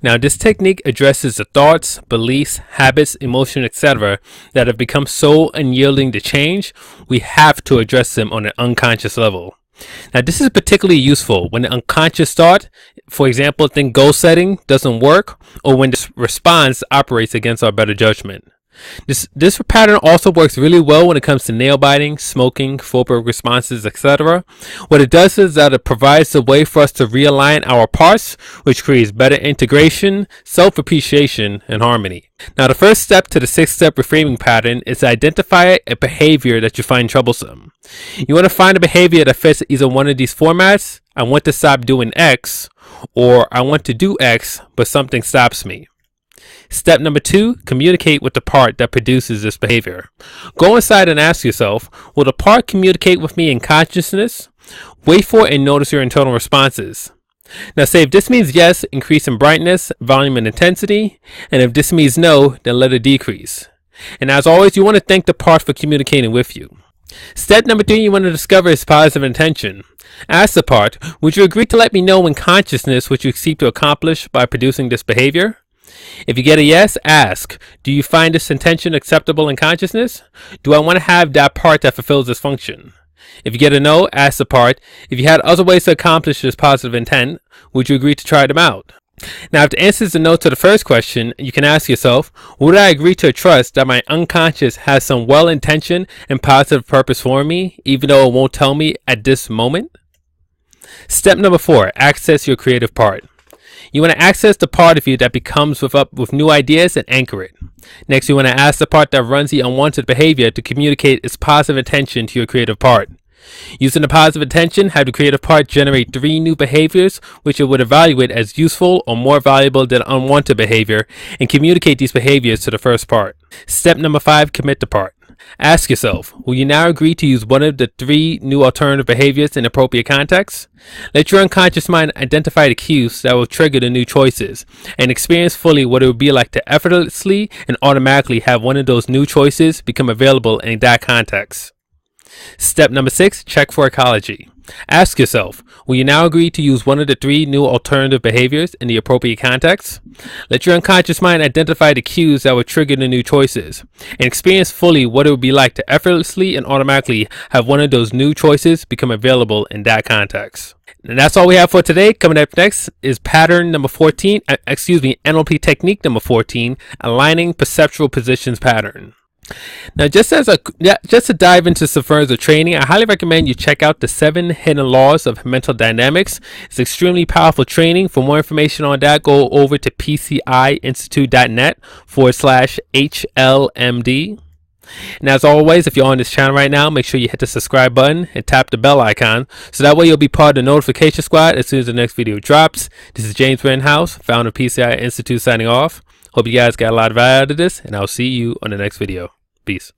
Now, this technique addresses the thoughts, beliefs, habits, emotions, etc. that have become so unyielding to change, we have to address them on an unconscious level. Now, this is particularly useful when the unconscious thought, for example, think goal setting doesn't work, or when this response operates against our better judgment. This pattern also works really well when it comes to nail biting, smoking, phobic responses, etc. What it does is that it provides a way for us to realign our parts, which creates better integration, self-appreciation, and harmony. Now, the first step to the six-step reframing pattern is to identify a behavior that you find troublesome. You want to find a behavior that fits either one of these formats: I want to stop doing X, or I want to do X, but something stops me. Step number 2, communicate with the part that produces this behavior. Go inside and ask yourself, will the part communicate with me in consciousness? Wait for it and notice your internal responses. Now, say if this means yes, increase in brightness, volume, and intensity. And if this means no, then let it decrease. And as always, you want to thank the part for communicating with you. Step number 3, you want to discover its positive intention. Ask the part, would you agree to let me know in consciousness what you seek to accomplish by producing this behavior? If you get a yes, ask, do you find this intention acceptable in consciousness? Do I want to have that part that fulfills this function? If you get a no, ask the part, if you had other ways to accomplish this positive intent, would you agree to try them out? Now, if the answer is a no to the first question, you can ask yourself, would I agree to trust that my unconscious has some well-intentioned and positive purpose for me, even though it won't tell me at this moment? Step number 4, access your creative part. You want to access the part of you that comes with new ideas and anchor it. Next, you want to ask the part that runs the unwanted behavior to communicate its positive intention to your creative part. Using the positive intention, have the creative part generate 3 new behaviors which it would evaluate as useful or more valuable than unwanted behavior, and communicate these behaviors to the first part. Step number 5, commit the part. Ask yourself, will you now agree to use one of the 3 new alternative behaviors in appropriate context? Let your unconscious mind identify the cues that will trigger the new choices, and experience fully what it would be like to effortlessly and automatically have one of those new choices become available in that context. Step number 6, check for ecology. Ask yourself, will you now agree to use one of the 3 new alternative behaviors in the appropriate context? Let your unconscious mind identify the cues that will trigger the new choices, and experience fully what it would be like to effortlessly and automatically have one of those new choices become available in that context. And that's all we have for today. Coming up next is pattern number 14, NLP technique number 14, aligning perceptual positions pattern. Now, just to dive into some further training, I highly recommend you check out the 7 Hidden Laws of Mental Dynamics. It's extremely powerful training. For more information on that, go over to pciinstitute.net/HLMD. And as always, if you're on this channel right now, make sure you hit the subscribe button and tap the bell icon, so that way you'll be part of the notification squad as soon as the next video drops. This is James Rittenhouse, founder of PCI Institute, signing off. Hope you guys got a lot of value out of this, and I'll see you on the next video. Peace.